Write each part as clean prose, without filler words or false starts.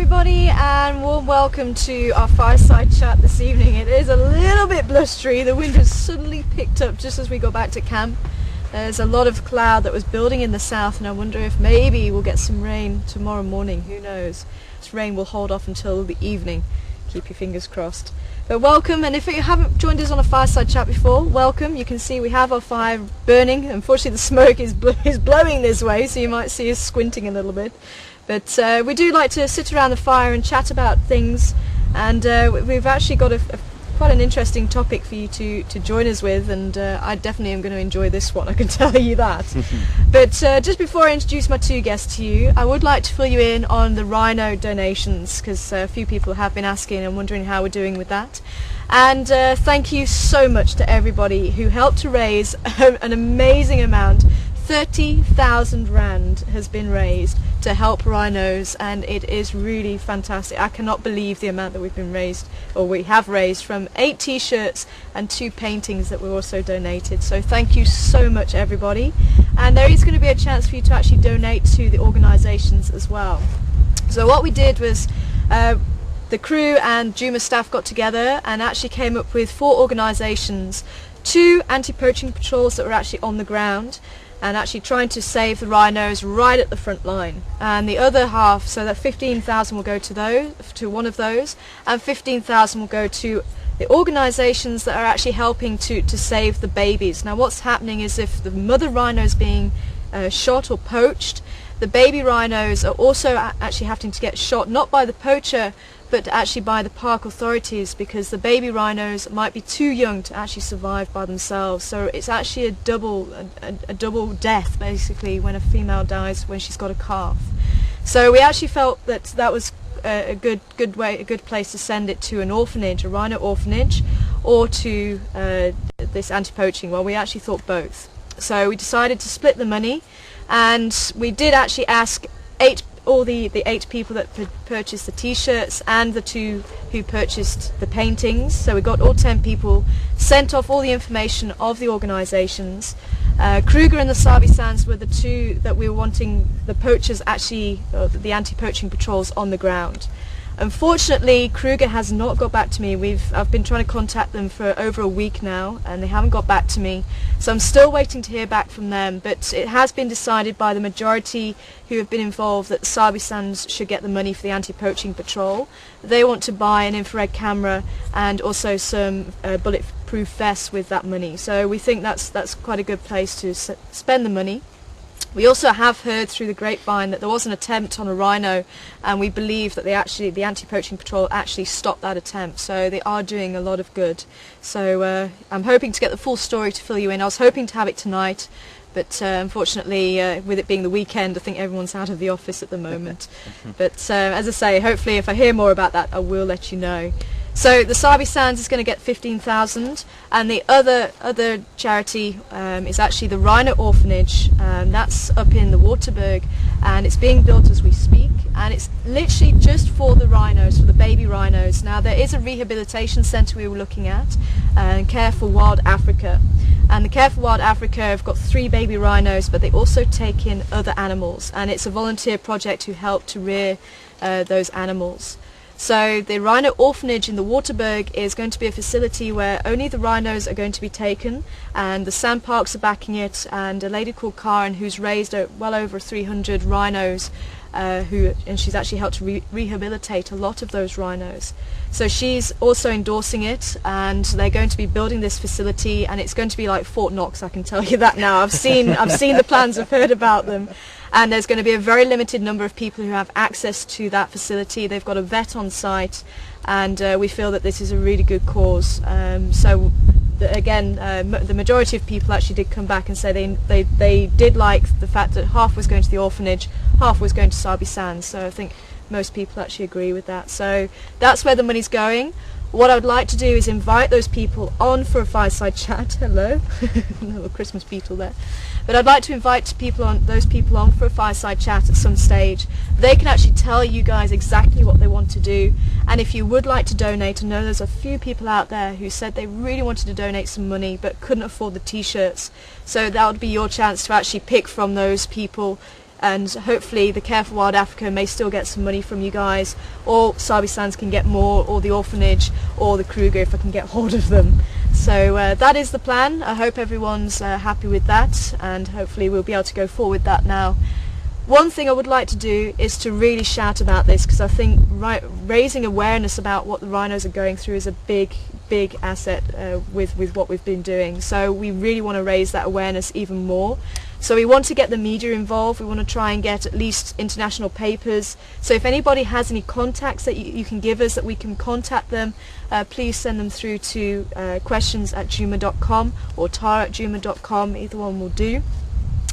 everybody, and warm welcome to our fireside chat this evening. It is a little bit blustery. The wind has suddenly picked up just as we got back to camp. There's a lot of cloud that was building in the south, and I wonder if maybe we'll get some rain tomorrow morning. Who knows? This rain will hold off until the evening. Keep your fingers crossed. But welcome, and if you haven't joined us on a fireside chat before, welcome. You can see we have our fire burning. Unfortunately, the smoke is blowing this way, so you might see us squinting a little bit. But we do like to sit around the fire and chat about things, and we've actually got quite an interesting topic for you to join us with, and I definitely am going to enjoy this one, I can tell you that. But just before I introduce my two guests to you, I would like to fill you in on the rhino donations, because a few people have been asking and wondering how we're doing with that. And thank you so much to everybody who helped to raise an amazing amount. 30,000 rand has been raised to help rhinos, and it is really fantastic. I cannot believe the amount that we have raised from 8 t-shirts and 2 paintings that were also donated. So thank you so much, everybody. And there is going to be a chance for you to actually donate to the organisations as well. So what we did was the crew and Juma staff got together and actually came up with 4 organisations, 2 anti-poaching patrols that were actually on the ground and actually trying to save the rhinos right at the front line, and the other half, so that 15,000 will go to one of those, and 15,000 will go to the organisations that are actually helping to save the babies. Now what's happening is, if the mother rhino is being shot or poached, the baby rhinos are also actually having to get shot, not by the poacher but actually by the park authorities, because the baby rhinos might be too young to actually survive by themselves. So it's actually a double death basically when a female dies when she's got a calf. So we actually felt that that was a good place to send it, to an orphanage, a rhino orphanage, or to this anti-poaching. Well, we actually thought both. So we decided to split the money, and we did actually ask all the 8 people that purchased the t-shirts and the 2 who purchased the paintings. So we got all 10 people, sent off all the information of the organisations. Kruger and the Sabi Sands were the 2 that we were wanting the poachers actually, the anti-poaching patrols on the ground. Unfortunately, Kruger has not got back to me. I've been trying to contact them for over a week now, and they haven't got back to me. So I'm still waiting to hear back from them, but it has been decided by the majority who have been involved that the Sabi Sands should get the money for the anti-poaching patrol. They want to buy an infrared camera and also some bulletproof vests with that money. So we think that's quite a good place to spend the money. We also have heard through the grapevine that there was an attempt on a rhino, and we believe that the anti-poaching patrol actually stopped that attempt. So they are doing a lot of good. So I'm hoping to get the full story to fill you in. I was hoping to have it tonight, but unfortunately, with it being the weekend, I think everyone's out of the office at the moment. But as I say, hopefully if I hear more about that, I will let you know. So the Sabi Sands is going to get 15,000, and the other charity is actually the Rhino Orphanage. That's up in the Waterberg, and it's being built as we speak, and it's literally just for the rhinos, for the baby rhinos. Now there is a rehabilitation centre we were looking at, Care for Wild Africa, and the Care for Wild Africa have got 3 baby rhinos, but they also take in other animals, and it's a volunteer project who help to rear those animals. So the Rhino Orphanage in the Waterberg is going to be a facility where only the rhinos are going to be taken, and the sandparks are backing it, and a lady called Karen, who's raised well over 300 rhinos, and she's actually helped to rehabilitate a lot of those rhinos. So she's also endorsing it, and they're going to be building this facility, and it's going to be like Fort Knox, I can tell you that now. I've seen the plans, I've heard about them. And there's going to be a very limited number of people who have access to that facility. They've got a vet on site, and we feel that this is a really good cause. The majority of people actually did come back and say they did like the fact that half was going to the orphanage, half was going to Sabi Sands. So I think most people actually agree with that. So that's where the money's going. What I would like to do is invite those people on for a fireside chat. Hello, little Christmas beetle there. But I'd like to invite those people on for a fireside chat at some stage. They can actually tell you guys exactly what they want to do. And if you would like to donate, I know there's a few people out there who said they really wanted to donate some money but couldn't afford the t-shirts. So that would be your chance to actually pick from those people and hopefully the Care for Wild Africa may still get some money from you guys, or Sabi Sands can get more, or the orphanage, or the Kruger if I can get hold of them. So that is the plan. I hope everyone's happy with that, and hopefully we'll be able to go forward with that now. One thing I would like to do is to really shout about this, because I think raising awareness about what the rhinos are going through is a big asset with what we've been doing. So we really want to raise that awareness even more. So we want to get the media involved. We want to try and get at least international papers. So if anybody has any contacts that you can give us that we can contact them, please send them through to questions@juma.com or tara@juma.com. Either one will do.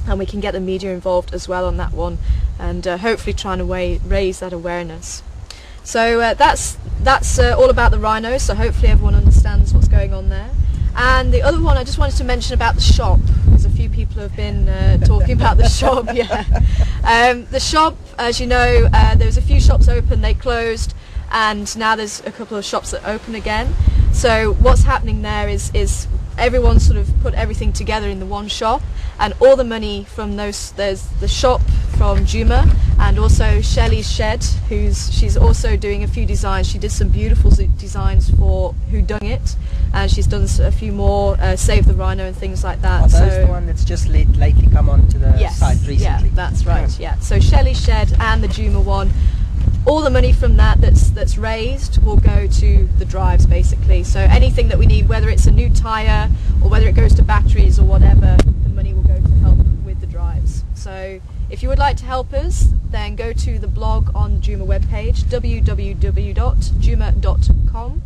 And we can get the media involved as well on that one, and hopefully trying to raise that awareness. So that's all about the rhinos, so hopefully everyone understands what's going on there. And the other one I just wanted to mention about the shop, because a few people have been talking about the shop. The shop, as you know, there was a few shops open, they closed, and now there's a couple of shops that open again. So what's happening there is everyone sort of put everything together in the one shop, and all the money from those, there's the shop from Juma, and also Shelley's Shed, she's also doing a few designs. She did some beautiful designs for Who Dung It, and she's done a few more Save the Rhino and things like that. Are those the one that's just lately come onto the site recently? Yeah, that's right. Yeah. So Shelley's Shed and the Juma one, all the money from that's raised will go to the drives basically. So anything that we need, whether it's a new tyre or whether it goes to batteries or whatever, the money will go to help with the drives. So if you would like to help us, then go to the blog on the Juma webpage, www.juma.com,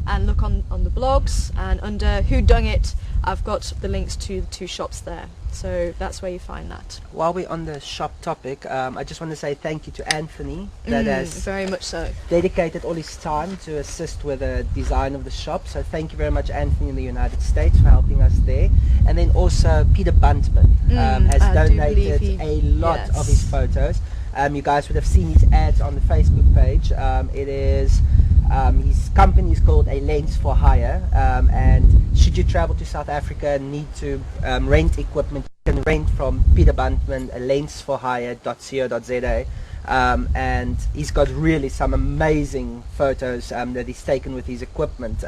and look on the blogs, and under Who Dung It, I've got the links to the two shops there. So that's where you find that. While we're on the shop topic, I just want to say thank you to Anthony that has very much so dedicated all his time to assist with the design of the shop. So thank you very much, Anthony, in the United States, for helping us there. And then also Peter Buntman has donated a lot of his photos. You guys would have seen his ads on the Facebook page. It is his company is called A Lens for Hire, and should you travel to South Africa and need to rent equipment, you can rent from Peter Buntman, alensforhire.co.za. And he's got really some amazing photos that he's taken with his equipment.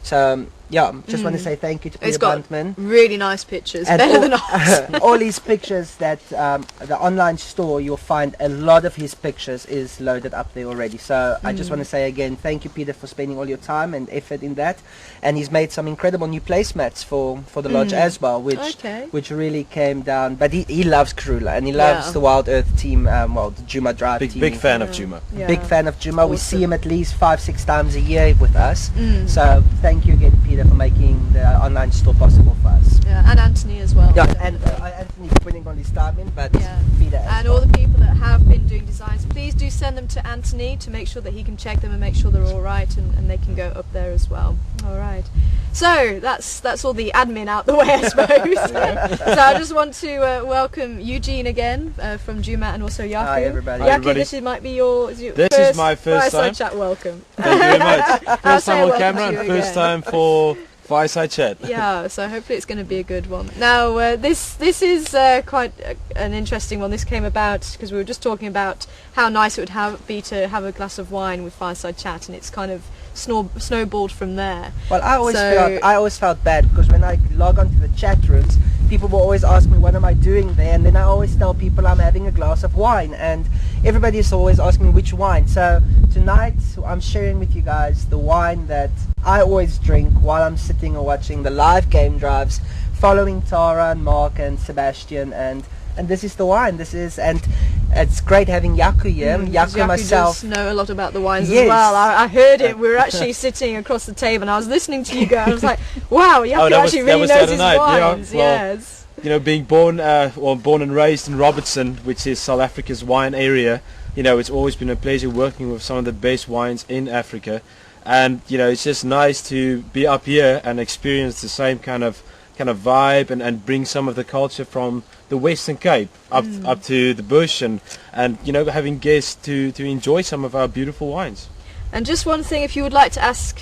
Just want to say thank you to Peter Buntman. Really nice pictures, and better than ours. All his pictures that the online store, you'll find a lot of his pictures is loaded up there already. So I just want to say again, thank you, Peter, for spending all your time and effort in that. And he's made some incredible new placemats for the lodge as well, which really came down. But he loves Karula, and he loves the Wild Earth team, the Juma Drive team. Big fan of Juma. Yeah. Big fan of Juma. Awesome. We see him at least 5-6 times a year with us. So thank you again, Peter, for making the online store possible for us. Yeah, and Anthony as well. Yeah, and Anthony's putting all his time in, but Peter as well. All the people that have been doing designs, please do send them to Anthony to make sure that he can check them and make sure they're all right, and they can go up there as well. All right. So that's all the admin out the way, I suppose. So I just want to welcome Eugene again from Juma, and also Jaco. Hi everybody. Jaco, this might be your This is my first Fireside time. Chat. Welcome. Thank you very much. First time on welcome camera, to you and first again. time for Fireside Chat. Yeah, so hopefully it's going to be a good one. Now this is quite an interesting one. This came about because we were just talking about how nice it would be to have a glass of wine with Fireside Chat, and it's kind of snowballed from there. Well, I always felt bad because when I log onto the chat rooms, people will always ask me what am I doing there, and then I always tell people I'm having a glass of wine, and everybody is always asking me which wine. So tonight I'm sharing with you guys the wine that I always drink while I'm sitting or watching the live game drives, following Tara and Mark and Sebastian, and this is the wine. And it's great having Jaco here. Jaco myself does know a lot about the wines Yes. as well. I heard it. We were actually sitting across the table, and I was listening to you go. I was like, "Wow, Jaco actually really knows his wines." Yes. You know, being born and raised in Robertson, which is South Africa's wine area, you know, it's always been a pleasure working with some of the best wines in Africa, and you know, it's just nice to be up here and experience the same kind of vibe and bring some of the culture from the Western Cape up to the bush, and you know, having guests to enjoy some of our beautiful wines. And just one thing, if you would like to ask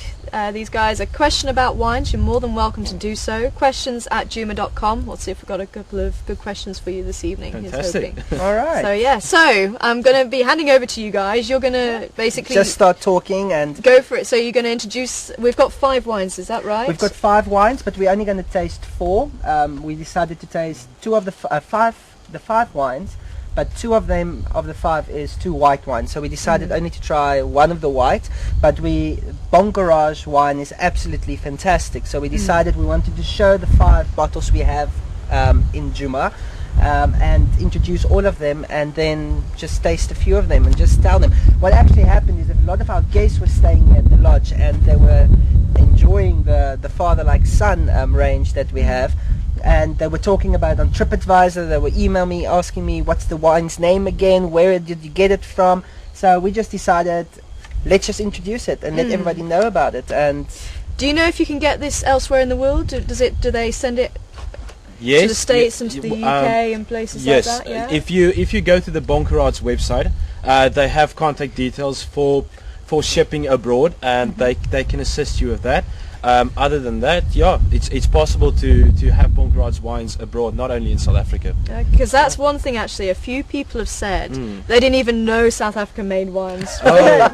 these guys a question about wines, you're more than welcome to do so. questions@juma.com. We'll see if we've got a couple of good questions for you this evening. Fantastic. All right. So yeah, so I'm going to be handing over to you guys. You're going to basically just start talking and go for it. So you're going to introduce, we've got 5 wines, is that right? we've got 5 wines, but we're only going to taste 4. We decided to taste 2 of the 5 wines, but 2 of them of the 5 is 2 white wines. So we decided only to try one of the white, but Bon Garage wine is absolutely fantastic. So we decided we wanted to show the 5 bottles we have in Juma, and introduce all of them, and then just taste a few of them and just tell them. What actually happened is that a lot of our guests were staying at the lodge, and they were enjoying the father like son range that we have. And they were talking about it on TripAdvisor. They were emailing me, asking me what's the wine's name again, where did you get it from. So we just decided, let's just introduce it and let everybody know about it. And do you know if you can get this elsewhere in the world? Do they send it Yes. to the States and to the UK and places like that? Yeah. If you go to the Bon Garage website, they have contact details for shipping abroad, and they can assist you with that. Other than that, yeah, it's possible to have Bon Garage wines abroad, not only in South Africa. Because that's one thing actually, a few people have said they didn't even know South Africa made wines. Oh.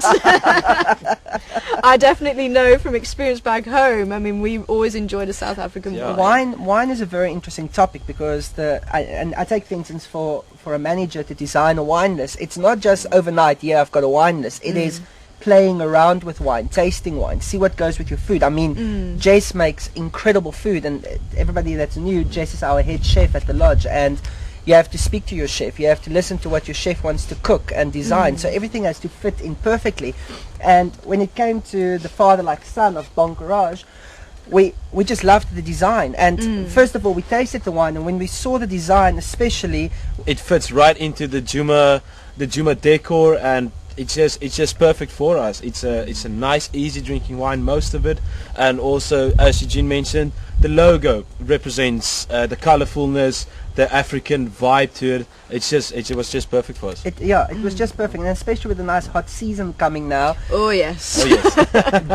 I definitely know from experience back home. I mean, we always enjoyed a South African wine. Wine is a very interesting topic, because I take, for instance, for a manager to design a wine list, it's not just overnight, yeah, I've got a wine list. It is playing around with wine, tasting wine, see what goes with your food. I mean, Jace makes incredible food, and everybody that's new, Jace is our head chef at the lodge, and you have to speak to your chef, you have to listen to what your chef wants to cook and design, so everything has to fit in perfectly. And when it came to the father like son of Bon Garage, we just loved the design, and first of all we tasted the wine, and when we saw the design especially, it fits right into the Juma decor, and it's just perfect for us. It's a nice, easy drinking wine, most of it, and also, as Eugene mentioned, the logo represents the colorfulness, the African vibe to it. It was just perfect for us. It was just perfect, and especially with the nice hot season coming now. Oh yes. Oh yes.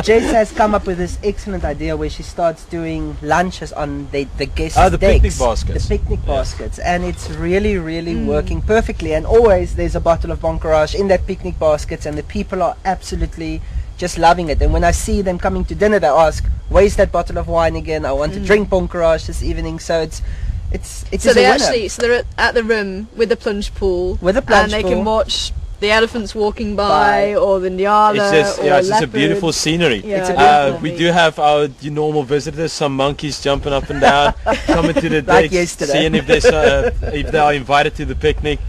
Jace has come up with this excellent idea where she starts doing lunches on the guest the decks, picnic baskets. the picnic baskets, and it's really working perfectly. And always there's a bottle of Bon Garage in that picnic baskets, and the people are absolutely just loving it. And when I see them coming to dinner, they ask, "Where's that bottle of wine again? I want to drink Bon Garage this evening." So it's so they a winner. actually they're at the room with the plunge pool, With a plunge and they pool. can watch the elephants walking by, or the nyala, It's or just a leopard. beautiful scenery. Yeah, It's a beautiful We do have our normal visitors, some monkeys jumping up and down, coming to the Like decks, yesterday. seeing if they are invited to the picnic.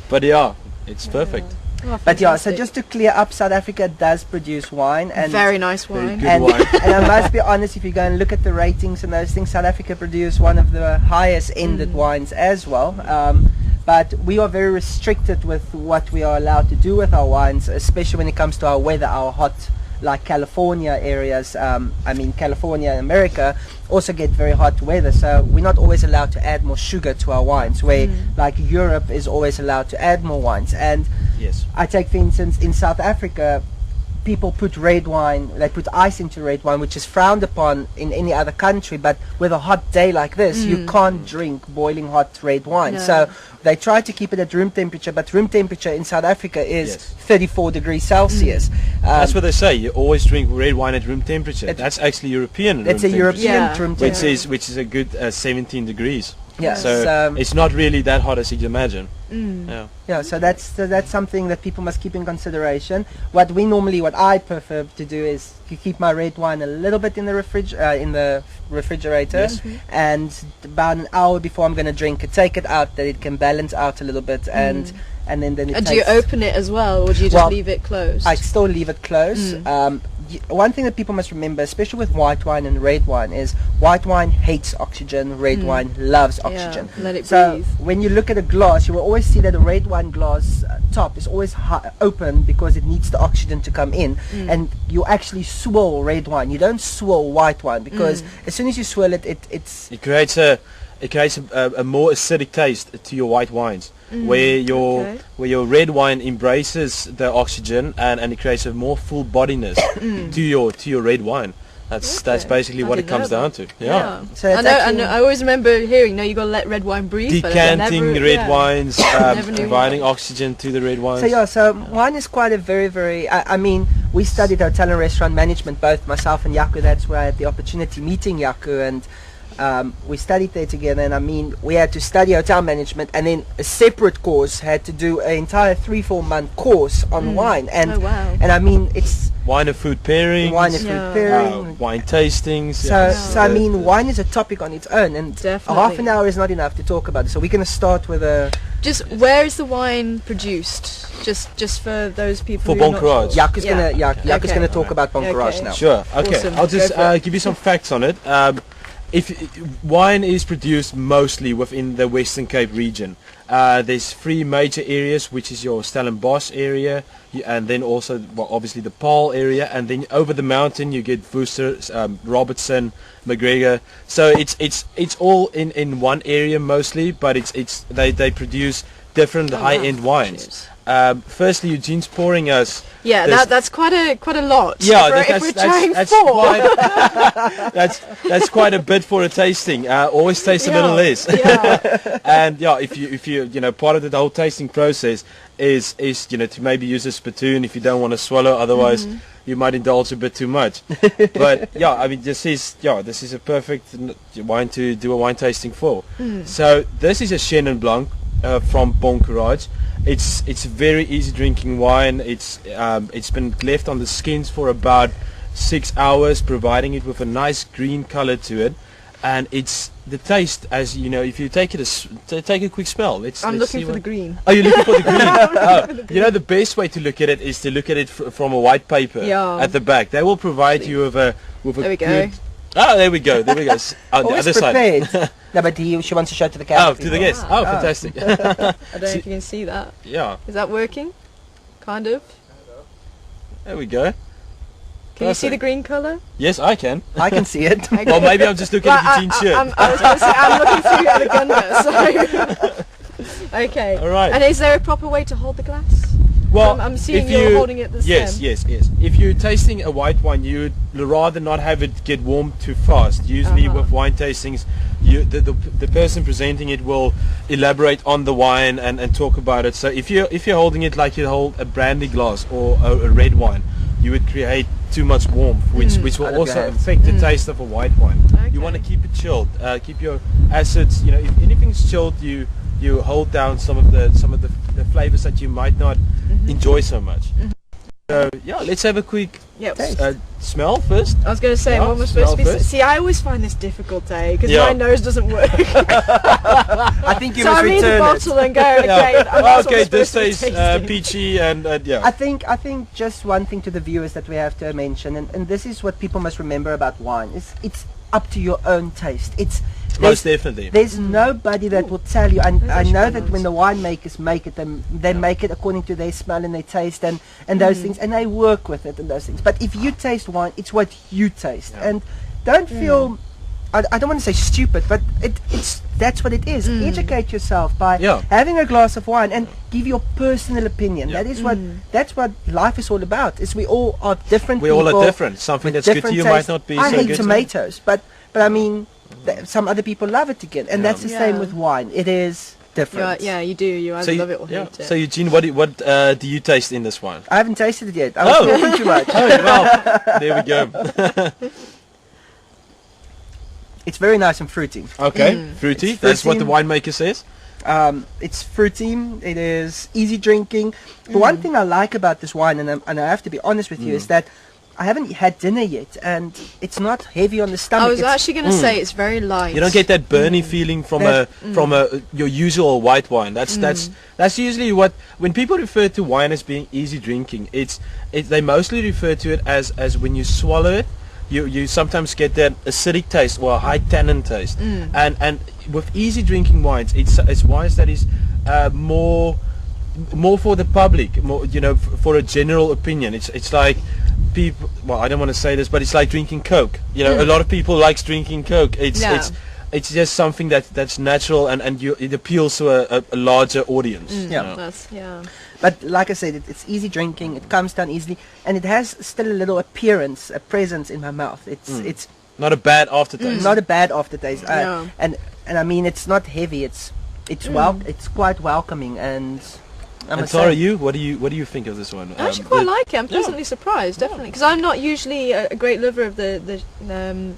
But yeah, it's perfect. Oh, But yeah, so fantastic. just to clear up, South Africa does produce wine, and very nice Very wine. good and, wine. and I must be honest, if you go and look at the ratings and those things, South Africa produce one of the highest ended wines as well. But we are very restricted with what we are allowed to do with our wines, especially when it comes to our weather, our hot, like California areas. I mean, California and America also get very hot weather, so we're not always allowed to add more sugar to our wines, where like Europe is always allowed to add more wines. And Yes. I take, for instance, in South Africa, people put red wine, they put ice into red wine, which is frowned upon in any other country, but with a hot day like this, you can't drink boiling hot red wine. No. So they try to keep it at room temperature, but room temperature in South Africa is Yes. 34 degrees Celsius. That's what they say. You always drink red wine at room temperature. That's actually European. It's room a temperature, European Yeah. room which temperature. is a good 17 degrees. Yeah, So it's not really that hot as you'd imagine. Yeah. Yeah, so that's something that people must keep in consideration. What I prefer to do is to keep my red wine a little bit in the refrigerator, Yes. and about an hour before I'm going to drink it, take it out, that it can balance out a little bit, and then it And do you tastes- open it as well, or do you just Well, leave it closed? I still leave it close. One thing that people must remember, especially with white wine and red wine, is white wine hates oxygen, red wine loves oxygen. let it So breathe. when you look at a glass, you will always see that a red wine glass top is always open because it needs the oxygen to come in, and you actually swirl red wine. You don't swirl white wine, because as soon as you swirl it, it's It creates a it creates a more acidic taste to your white wines, where your red wine embraces the oxygen and it creates a more full bodiness to your red wine. That's basically what it comes down to. Yeah. So I know. I always remember hearing, you got to let red wine breathe. Decanting red wines, providing oxygen to the red wines. So wine is quite a very, very. I mean, we studied hotel and restaurant management, both myself and Jaco. That's where I had the opportunity meeting Jaco, and we studied there together. And I mean, we had to study hotel management, and then a separate course had to do an entire 3-4 month course on wine. And and I mean, it's wine and food pairing, wine tastings. So I mean, wine is a topic on its own, and half an hour is not enough to talk about it. So we're going to start with a. Just where is the wine produced? Just for those people. For Boncourage. Jaco's going to talk about Boncourage now. Sure. Okay. Awesome. I'll just give you some facts on it. If wine is produced mostly within the Western Cape region, there's 3 major areas, which is your Stellenbosch area, and then also obviously the Paarl area, and then over the mountain you get Worcester, Robertson, McGregor. So it's all in one area mostly, but they produce different high-end wines. Firstly, Eugene's pouring us. Yeah, that's quite a lot. Yeah, if we're trying 4. That's quite a bit for a tasting. Always taste a little less. Yeah. And if you part of the whole tasting process is to maybe use a spittoon if you don't want to swallow. Otherwise, you might indulge a bit too much. But I mean, this is a perfect wine to do a wine tasting for. So this is a Chenin Blanc from Boncourage. It's very easy drinking wine. It's been left on the skins for about 6 hours, providing it with a nice green color to it, and it's the taste, as you know, if you take a quick smell. I'm looking for the green. Oh, you're looking for the green. The best way to look at it is to look at it from a white paper at the back. They will provide you with a there we good. Go. Oh, there we go. On the other prepared. side. No, but she wants to show it to the camera. Oh, to the guests. Oh, fantastic. I don't know if you can see that. Yeah. Is that working? Kind of. There we go. Can you see the green colour? Yes, I can. I can see it. Okay. Well, maybe I'm just looking at Eugene's shirt. I was going to say, I'm looking through the gunner, so... Okay. All right. And is there a proper way to hold the glass? Well, I'm seeing you're holding it the stem. Yes. If you're tasting a white wine, you'd rather not have it get warm too fast. Usually with wine tastings, the person presenting it will elaborate on the wine and talk about it. So if you're holding it like you hold a brandy glass or a red wine, you would create too much warmth, which will also affect the taste of a white wine. Okay. You want to keep it chilled. Keep your acids. If anything's chilled, you hold down some of the flavors that you might not enjoy so much. So let's have a quick smell first. I was going to say, what was supposed to be. See, I always find this difficult, because my nose doesn't work. I think you must return the bottle and go. Okay, this tastes peachy and I think just one thing to the viewers that we have to mention, and this is what people must remember about wine: it's up to your own taste. Most definitely. There's nobody that will tell you, and I know that when the winemakers make it, they make it according to their smell and their taste and those things, and they work with it and those things. But if you taste wine, it's what you taste, and don't feel, I don't want to say stupid, but that's what it is. Educate yourself by having a glass of wine and give your personal opinion. That's what life is all about. Is we all are different. We all are different. Something that's good to you might not be so good. I hate tomatoes, but I mean, some other people love it again, and that's the same with wine. It is different. Yeah, you do. You either love it or hate it. So Eugene, what do you taste in this wine? I haven't tasted it yet. I was talking too much. Oh well, there we go. It's very nice and fruity. Okay, fruity. That's what the winemaker says. It's fruity. It is easy drinking. The one thing I like about this wine, and I have to be honest with you, is that I haven't had dinner yet, and it's not heavy on the stomach. I was actually going to say it's very light. You don't get that burny feeling from your usual white wine. That's usually when people refer to wine as being easy drinking. They mostly refer to it as when you swallow it, you sometimes get that acidic taste or a high tannin taste. And with easy drinking wines, it's wines that is more for the public, more for a general opinion. It's like people, well, I don't want to say this, but it's like drinking Coke. A lot of people likes drinking Coke. It's it's just something that's natural and it appeals to a larger audience. Yeah. You know. That's, yeah. But like I said, it's easy drinking. It comes down easily, and it has still a little appearance, a presence in my mouth. It's Not a bad aftertaste. not a bad aftertaste. No. And I mean, it's not heavy. It's it's quite welcoming, and I And must Tara, say, what do you think of this one? I actually quite the- like it. I'm pleasantly surprised, definitely, because I'm not usually a great lover of the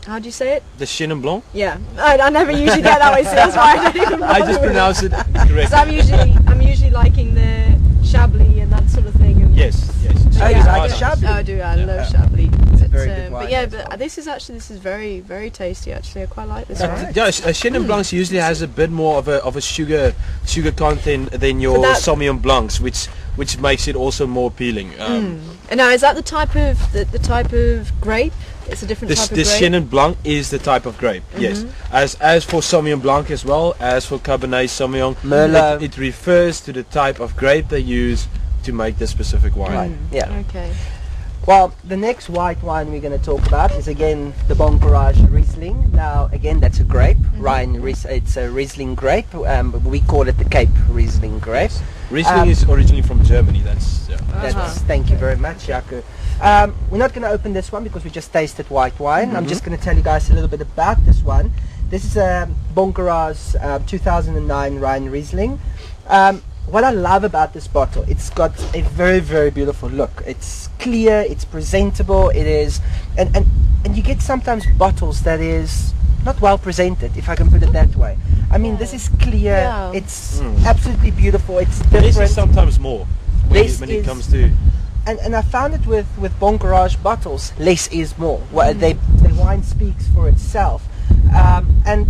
how do you say it? the Chenin Blanc. Yeah, I never usually get that way, so that's why I don't even. I just pronounce it correctly. Because I'm usually liking the Chablis and that sort of thing. And Yes. Oh, you It's like nice. the Chablis? Oh, I do. I Yeah. love Chablis. It's a very good wine But yeah, as but well. this is very, very tasty. Actually, I quite like this one. Yeah, a Chenin Blanc usually has a bit more of a sugar content than your But that- Sauvignon Blancs, which makes it also more appealing. And now, is that the type of the type of grape? It's a different type of The grape. Chenin Blanc is the type of grape. Yes, as for Sauvignon Blanc as well as for Cabernet Sauvignon, Merlot. it refers to the type of grape they use to make the specific wine. Right. Yeah. Okay. Well, the next white wine we're going to talk about is again the Boncourage Riesling. Now, again, that's a grape. It's a Riesling grape. We call it the Cape Riesling grape. Riesling is originally from Germany. That's Thank you very much, Jaco. We're not going to open this one because we just tasted white wine. I'm just going to tell you guys a little bit about this one. This is a Boncourage 2009 Rhine Riesling. What I love about this bottle, it's got a very, very beautiful look. It's clear, it's presentable, it is, and you get sometimes bottles that is not well presented, if I can put it that way. I mean, this is clear, Yeah. it's absolutely beautiful, it's this different. is sometimes more when it comes to. And I found it with Boncourage bottles, less is more. Well, the wine speaks for itself. And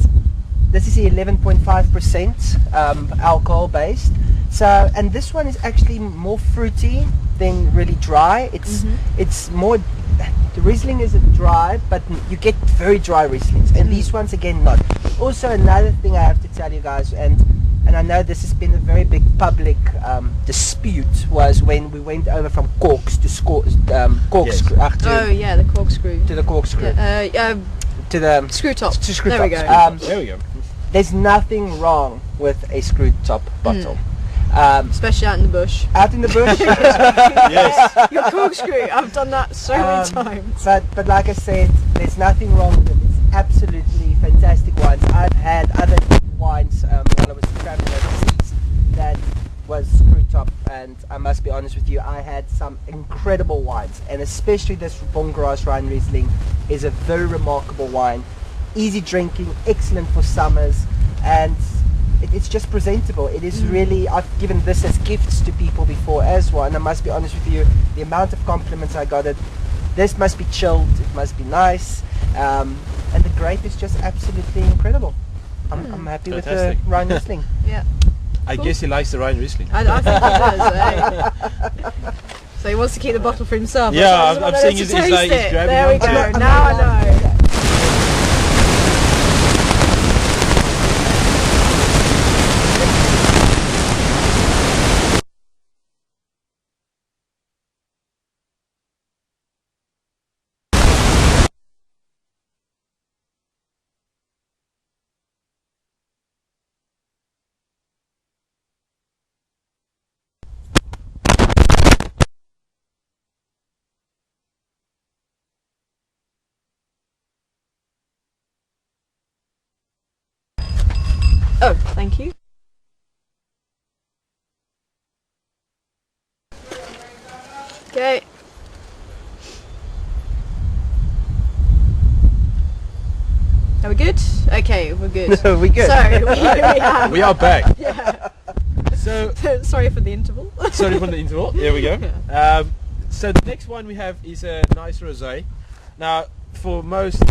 this is 11.5% alcohol based. So, and this one is actually more fruity than really dry. It's more, the Riesling is dry, but you get very dry Rieslings. And these ones again not. Also another thing I have to tell you guys, and I know this has been a very big public dispute, was when we went over from corks to corkscrew. Oh yeah, the corkscrew. To the corkscrew. To the Screw top. to screw There we tops. go. There we go. There's nothing wrong with a screw top bottle. Especially out in the bush. Out in the bush. Yes. Your corkscrew. I've done that so many times. But like I said, there's nothing wrong with it. It's absolutely fantastic wines. I've had other wines while I was traveling overseas that was screw top, and I must be honest with you, I had some incredible wines, and especially this Boncourage Rhine Riesling is a very remarkable wine. Easy drinking, excellent for summers, and it's just presentable. It is really, I've given this as gifts to people before as well, and I must be honest with you, the amount of compliments I got, this must be chilled, it must be nice, and the grape is just absolutely incredible. I'm happy with the Fantastic. Rhine Riesling. Yeah. I guess he likes the Rhine Riesling. I think he does. Eh? So he wants to keep the bottle for himself. Yeah, That's why he doesn't I'm want seeing us he's to like- taste he's it. grabbing There we onto go. it. Now I know. Oh, thank you. Okay. Are we good? Okay, we're good. We good. So we have. We are back. Yeah. So Sorry for the interval. sorry for the interval. There we go. So the next one we have is a nice rosé. Now, for most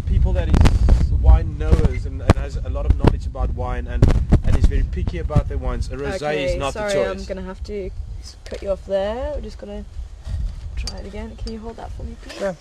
people that is wine knowers and has a lot of knowledge about wine and is very picky about their wines, a rosé Okay, is not sorry, the I'm choice. gonna have to cut you off there. We're just gonna try it again. Can you hold that for me, please? Sure.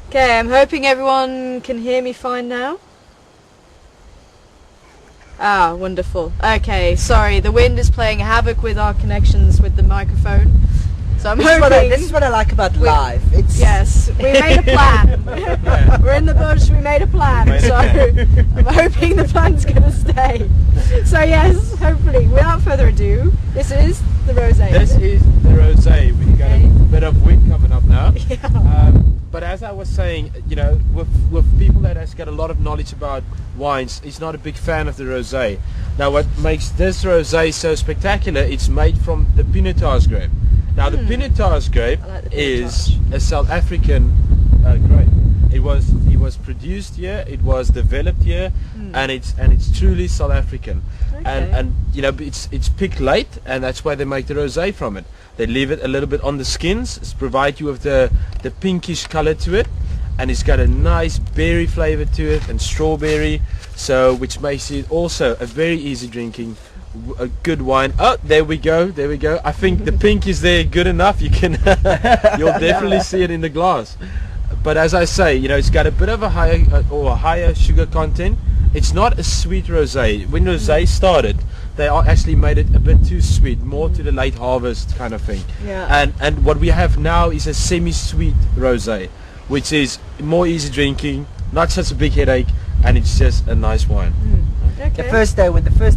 Okay, I'm hoping everyone can hear me fine now. Ah, wonderful. Okay, sorry, the wind is playing havoc with our connections with the microphone. So I'm hoping... This is what I like about live. It's Yes, we made a plan. We're in the bush, we made a plan. So I'm hoping the plan's going to stay. So yes, hopefully, without further ado, this is the rosé. This is the rosé. We've got a bit of wind coming up now. Yeah. But as I was saying, you know, with people that has got a lot of knowledge about wines, he's not a big fan of the rosé. Now, what makes this rosé so spectacular? It's made from the Pinotage grape. Now, the Pinotage grape like the is a South African grape. It was produced here, it was developed here, and it's truly South African. Okay. And you know, it's picked late, and that's why they make the rosé from it. They leave it a little bit on the skins, provide you with the pinkish color to it, and it's got a nice berry flavor to it and strawberry, so which makes it also a very easy drinking, a good wine. Oh, there we go. I think the pink is there good enough. You can you'll definitely see it in the glass. But as I say, you know, it's got a bit of a higher sugar content. It's not a sweet rosé. When rosé started, they actually made it a bit too sweet, more to the late harvest kind of thing. Yeah. And what we have now is a semi-sweet rosé, which is more easy drinking, not such a big headache, and it's just a nice wine. Okay. the first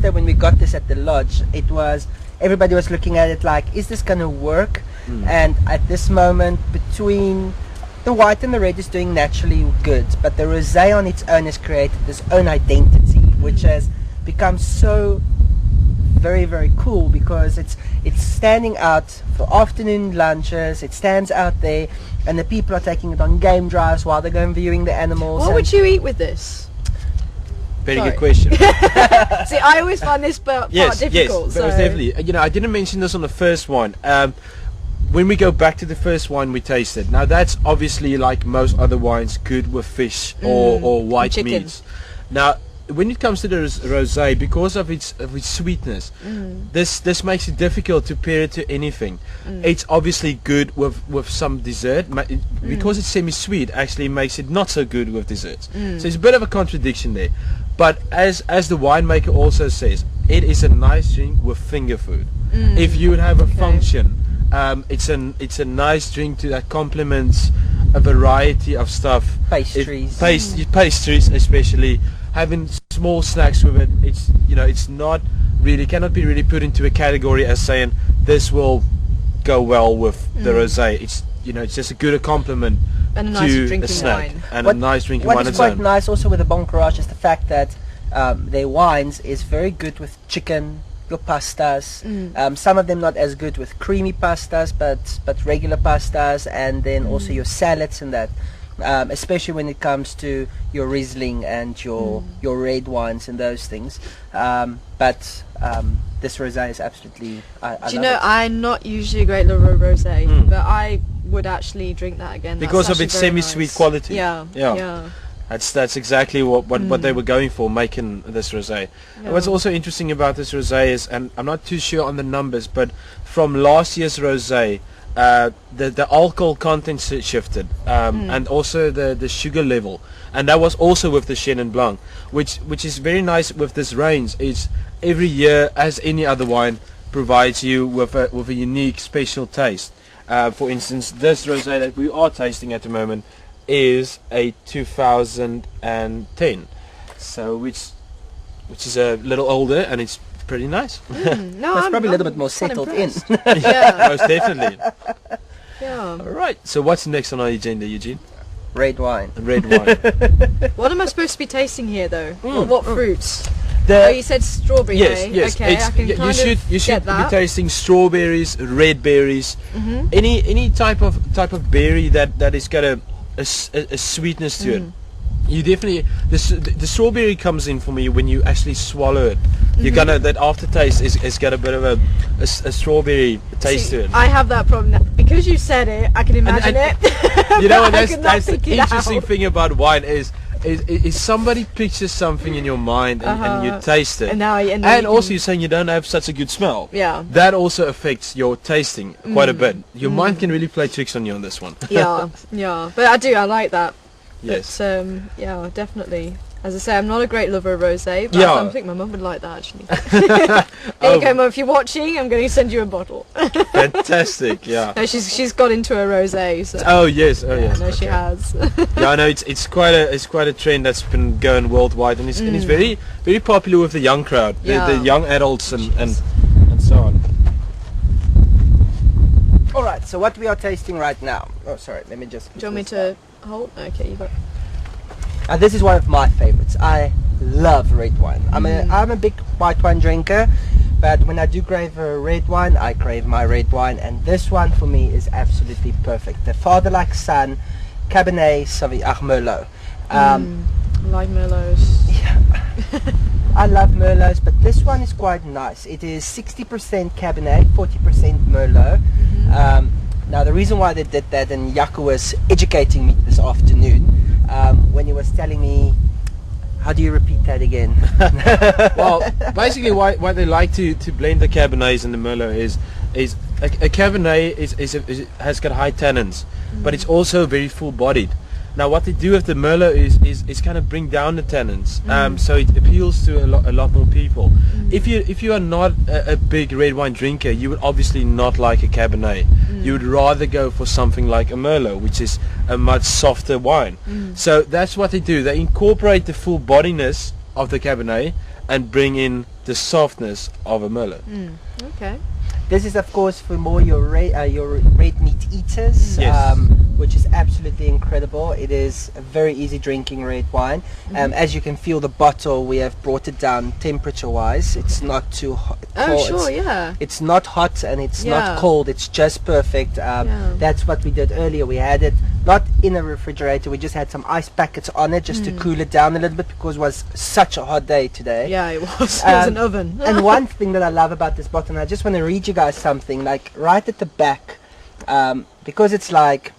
day when we got this at the lodge, it was everybody was looking at it like, is this gonna work? And at this moment, between the white and the red is doing naturally good, but the rosé on its own has created this own identity, which has become so very, very cool because it's standing out for afternoon lunches. It stands out there, and the people are taking it on game drives while they're going viewing the animals. What would you eat with this? Very Sorry. good question. See, I always find this part difficult. Yes, so. most definitely. You know, I didn't mention this on the first one. When we go back to the first wine we tasted, now that's obviously like most other wines, good with fish or white chicken. meats. Now, when it comes to the rosé, because of its sweetness, this makes it difficult to pair it to anything. It's obviously good with some dessert, because it's semi-sweet. Actually, makes it not so good with desserts. So it's a bit of a contradiction there. But as the winemaker also says, it is a nice drink with finger food. If you would have a function, it's a nice drink that complements a variety of stuff. Pastries. Pastries especially. Having small snacks with it, cannot be really put into a category as saying this will go well with the rosé. It's just a good complement And a nice to a drinking snack wine. and a nice drinking wine. What is quite nice also with the Bon Courage is the fact that their wines is very good with chicken, your pastas. Some of them not as good with creamy pastas, but regular pastas, and then also your salads and that. Especially when it comes to your Riesling and your red wines and those things. But this rosé is absolutely. I Do you love know, it. I'm not usually a great lover of rosé, but I would actually drink that again. Because That's of its actually very semi-sweet nice. quality. Yeah. That's exactly what they were going for, making this rosé. And what's also interesting about this rosé is, and I'm not too sure on the numbers, but from last year's rosé, the alcohol content shifted, and also the sugar level, and that was also with the Chenin Blanc, which is very nice with this range. Is every year, as any other wine, provides you with a unique special taste. For instance, this rosé that we are tasting at the moment is a 2010, so which is a little older, and it's pretty nice. No, It's I'm probably a little bit more quite settled in. impressed. Yeah. Most definitely. Yeah. All right. So what's next on our agenda, Eugene? Red wine. Red wine. What am I supposed to be tasting here, though? What fruits? The- Oh, you said strawberry. Yes, eh? yes. Okay, I can you kind should of get be that. tasting strawberries, red berries, any type of berry that is got a sweetness to it. You definitely the strawberry comes in for me when you actually swallow it. You're gonna that aftertaste is got a bit of a strawberry taste See, to it. I have that problem now. Because you said it, I can imagine and- it. You know, and but I that's could not the pick it interesting out. thing about wine is somebody pictures something in your mind and you taste it, And now and and you also can- you're saying you don't have such a good smell. Yeah. That also affects your tasting quite a bit. Your mind can really play tricks on you on this one. yeah, but I like that. Yes. But yeah, definitely. As I say, I'm not a great lover of rosé, but Yeah. I think my mum would like that actually. There you go, Mum. If you're watching, I'm going to send you a bottle. Fantastic. Yeah. No, she's got into a rosé. So. Oh yes. Oh Yeah, yes. I know she Okay. has. Yeah, I know it's quite a trend that's been going worldwide, and it's very popular with the young crowd, the Yeah. young adults and so on. All right. So what we are tasting right now? Oh, sorry. Let me just. Do you want me to hold? Okay, you got. This is one of my favorites. I love red wine. I'm a big white wine drinker, but when I do crave a red wine, I crave my red wine, and this one for me is absolutely perfect. The Father Like Son Cabernet Sauvignon Merlot. Like Merlots. Yeah. I love Merlots, but this one is quite nice. It is 60% Cabernet, 40% Merlot. Now the reason why they did that, and Jaco was educating me this afternoon when he was telling me, how do you repeat that again? Well, basically, why they like to blend the Cabernets and the Merlot is a Cabernet has got high tannins, but it's also very full bodied. Now, what they do with the Merlot is kind of bring down the tannins, so it appeals to a lot more people. If you are not a big red wine drinker, you would obviously not like a Cabernet. You would rather go for something like a Merlot, which is a much softer wine. So that's what they do. They incorporate the full bodiness of the Cabernet and bring in the softness of a Merlot. Okay. This is of course for more your red meat eaters, Yes. which is absolutely incredible. It is a very easy drinking red wine. As you can feel the bottle, we have brought it down temperature wise. It's not too hot. Oh, sure, yeah. It's not hot and it's Yeah. not cold. It's just perfect. That's what we did earlier. We had it not in a refrigerator. We just had some ice packets on it just to cool it down a little bit because it was such a hot day today. Yeah, it was. It was an oven. And one thing that I love about this bottle, and I just want to read you guys something, like right at the back, because it's like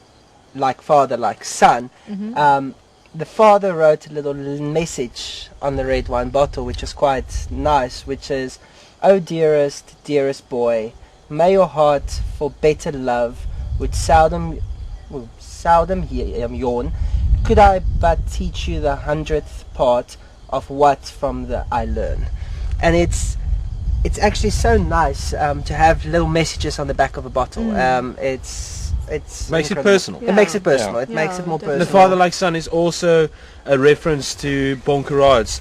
father, like son. The father wrote a little message on the red wine bottle, which is quite nice, which is, "Oh dearest, dearest boy, may your heart for better love, which seldom yawn, could I but teach you the 100th part of what from the I learn." And it's actually so nice to have little messages on the back of a bottle. It's Makes it incredible. personal. It makes it personal. Yeah. It makes it more definitely. personal. The Father Like Son is also a reference to Bonkerard's.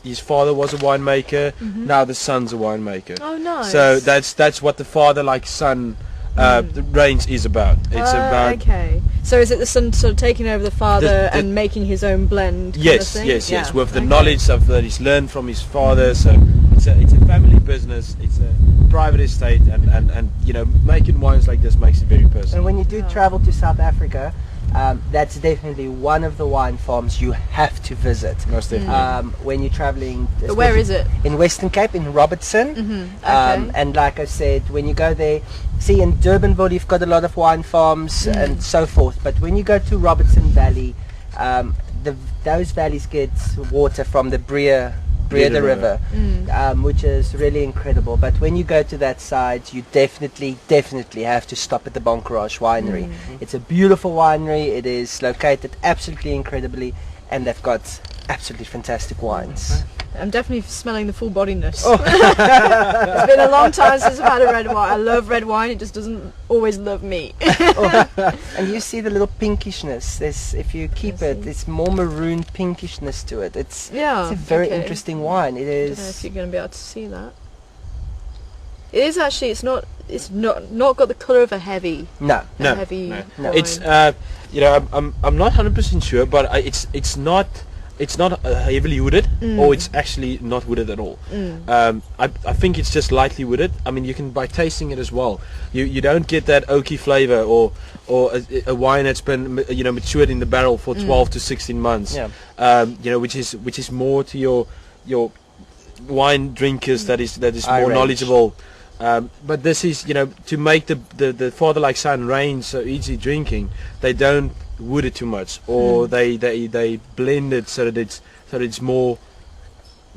His father was a winemaker. Now the son's a winemaker. Oh, nice. So that's what the Father Like Son the range is about. It's about Okay. So is it the son sort of taking over the father The- and making his own blend? kind of yes, thing? yes, Yeah. with the Okay. knowledge of that he's learned from his father. So it's a family business. It's a private estate, and you know, making wines like this makes it very personal. And when you do travel to South Africa, that's definitely one of the wine farms you have to visit. Most definitely. When you're traveling. But where is it? In Western Cape, in Robertson. Okay. And like I said, when you go there, see in Durbanville you've got a lot of wine farms and so forth. But when you go to Robertson Valley, those valleys get water from the Breeda River, which is really incredible. But when you go to that side, you definitely have to stop at the Bonkerage Winery. It's a beautiful winery. It is located absolutely incredibly, and they've got absolutely fantastic wines. I'm definitely smelling the full bodiness. It's been a long time since I've had a red wine. I love red wine. It just doesn't always love me. And you see the little pinkishness. If you keep it, it's more maroon pinkishness to it. It's Yeah. a very okay. interesting wine. It I don't know if is. you're going to be able to see that. It is actually. It's not got the colour of a heavy. No. No, heavy no. wine. It's you know, I'm not 100% sure, but it's not heavily wooded, or it's actually not wooded at all. I think it's just lightly wooded. I mean, you can, by tasting it as well, you don't get that oaky flavor or a wine that's been matured in the barrel for 12 to 16 months. Yeah. Which is more to your wine drinkers that is Eye more range. knowledgeable. But this is, to make the Father Like Son range so easy drinking, they don't wood it too much, or they blend it so that it's more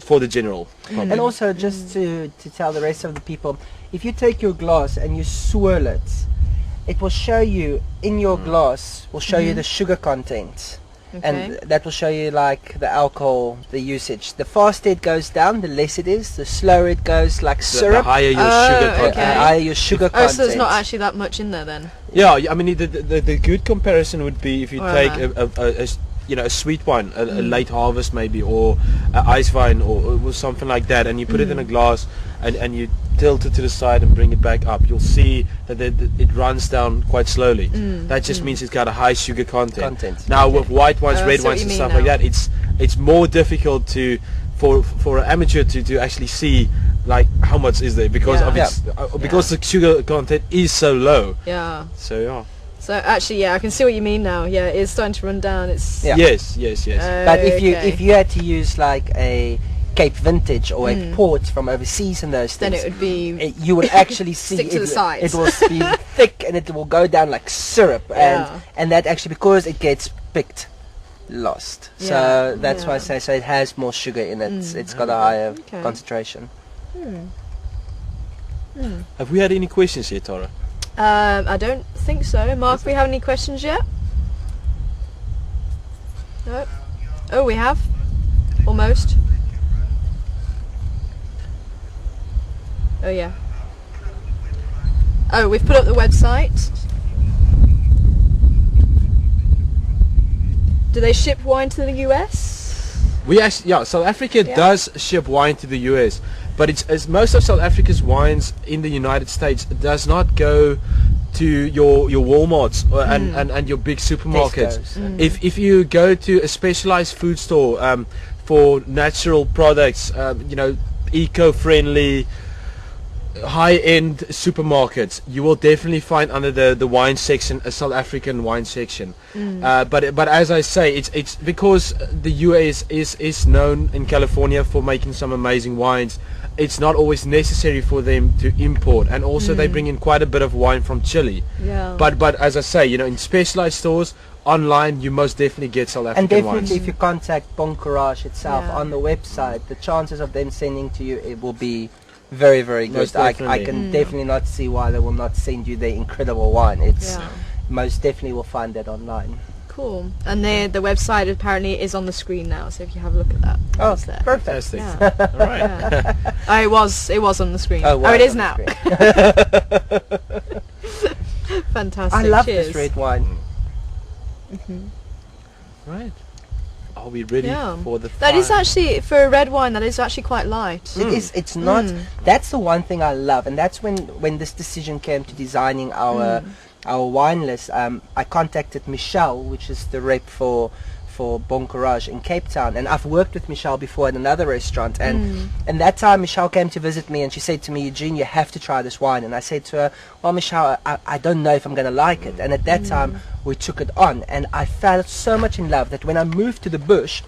for the general public. And also, just to tell the rest of the people, if you take your glass and you swirl it, it will show you in your glass will show you the sugar content. And that will show you like the alcohol, the usage. The faster it goes down, the less it is. The slower it goes, like syrup. The higher your sugar content. The higher your sugar content. So there's not actually that much in there then? Yeah, I mean the good comparison would be if you take a sweet wine, a late harvest maybe, or ice wine, or something like that, and you put it in a glass and you tilt it to the side and bring it back up. You'll see that it runs down quite slowly. That just means it's got a high sugar content. Now with white wines, red wines and stuff like that, it's more difficult for an amateur to actually see like how much is there because because the sugar content is so low. Yeah. So actually, I can see what you mean now. Yeah, it is starting to run down. It's yes. But if you had to use like a Cape Vintage or a port from overseas and those things, then it would be. You would actually see stick to the sides. It will be thick and it will go down like syrup, and that actually because it gets picked, lost. So that's why I say so. It has more sugar in it. It's got a higher concentration. Have we had any questions here, Tara? I don't think so. Mark, we have any questions yet? No. Oh, we have. Almost. Oh yeah. Oh, we've put up the website. Do they ship wine to the US? We actually, South Africa does ship wine to the US, but it's most of South Africa's wines in the United States does not go to your Walmarts and your big supermarkets. If you go to a specialized food store for natural products, eco-friendly, high-end supermarkets, you will definitely find under the wine section a South African wine section. But as I say, it's because the US is known in California for making some amazing wines. It's not always necessary for them to import, and also they bring in quite a bit of wine from Chile. But as I say, in specialized stores online, you most definitely get South African wines. And wines. definitely if you contact Bon Courage itself on the website, the chances of them sending to you, it will be very, very good. I can definitely not see why they will not send you their incredible wine. It's most definitely will find that online. Cool. And the website apparently is on the screen now, so if you have a look at that. Oh, it's there. perfect. Yeah. All right. It was on the screen. Oh, it is now. Fantastic. I love Cheers. this red wine. Right. Are we ready for the That is actually, for a red wine, that is actually quite light. It is. It's not. That's the one thing I love, and that's when this decision came to designing our wine list. I contacted Michelle, which is the rep for Bon Courage in Cape Town, and I've worked with Michelle before at another restaurant, and that time Michelle came to visit me and she said to me, Eugene, you have to try this wine. And I said to her, well, Michelle, I don't know if I'm going to like it. And at that time we took it on, and I fell so much in love that when I moved to the bush,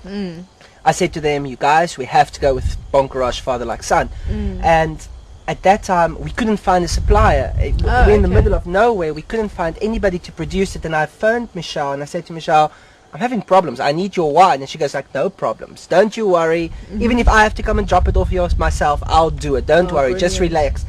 I said to them, you guys, we have to go with Bon Courage Father Like Son. And at that time we couldn't find a supplier. We're in the middle of nowhere. We couldn't find anybody to produce it, and I phoned Michelle and I said to Michelle, I'm having problems. I need your wine. And she goes like, no problems. Don't you worry. Even if I have to come and drop it off yours myself, I'll do it. Don't worry. Brilliant. Just relax.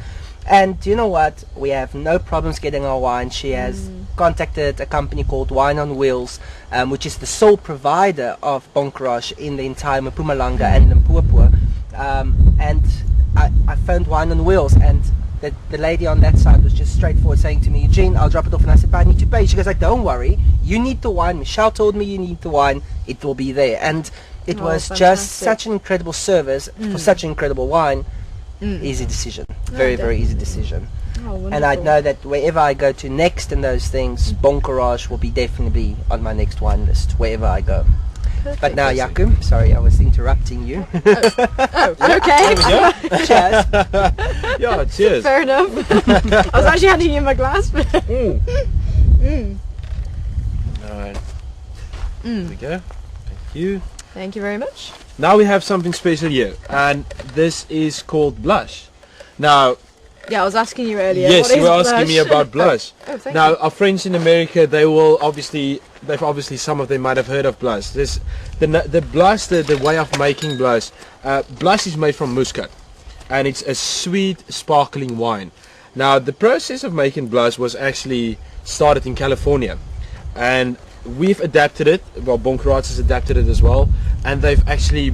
And you know what? We have no problems getting our wine. She has contacted a company called Wine on Wheels, which is the sole provider of Bon Courage in the entire Mpumalanga and Limpopo. And I phoned Wine on Wheels, and the lady on that side was just straightforward saying to me, Eugene, I'll drop it off. And I said, but I need to pay. She goes like, don't worry, you need the wine. Michelle told me you need the wine. It will be there. And it was fantastic. Just such an incredible service for such an incredible wine. Easy decision. Very, very easy decision. And I know that wherever I go to next in those things, Bon Courage will be definitely on my next wine list, wherever I go. Perfect. But now, Jaco, sorry, I was interrupting you. Okay. Cheers. Yeah, cheers. Fair enough. I was actually handing you my glass. But All right. There we go. Thank you. Thank you very much. Now we have something special here, and this is called blush. Now, I was asking you earlier. Yes, you were asking me about blush. Thank now, you. our friends in America, they've obviously some of them might have heard of blush. The blush, the way of making blush. Blush is made from muscat, and it's a sweet, sparkling wine. Now, the process of making blush was actually started in California, and we've adapted it. Well, Bonkeraads has adapted it as well, and they've actually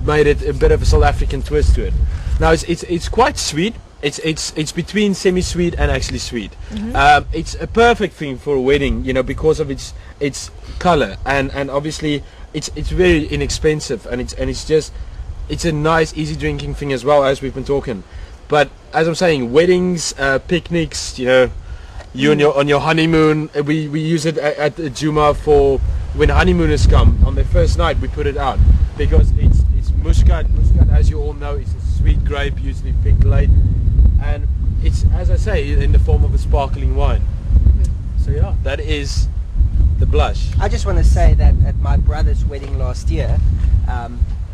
made it a bit of a South African twist to it. Now it's quite sweet. It's between semi-sweet and actually sweet. It's a perfect thing for a wedding, you know, because of its color, and obviously it's very inexpensive, and it's a nice easy drinking thing as well, as we've been talking. But as I'm saying, weddings, picnics, you know, you on your honeymoon, we use it at Juma for when honeymooners come on their first night. We put it out because it's muscat. Muscat, as you all know, is a sweet grape, usually picked late, and it's, as I say, in the form of a sparkling wine. So yeah, that is the blush. I just want to say that at my brother's wedding last year,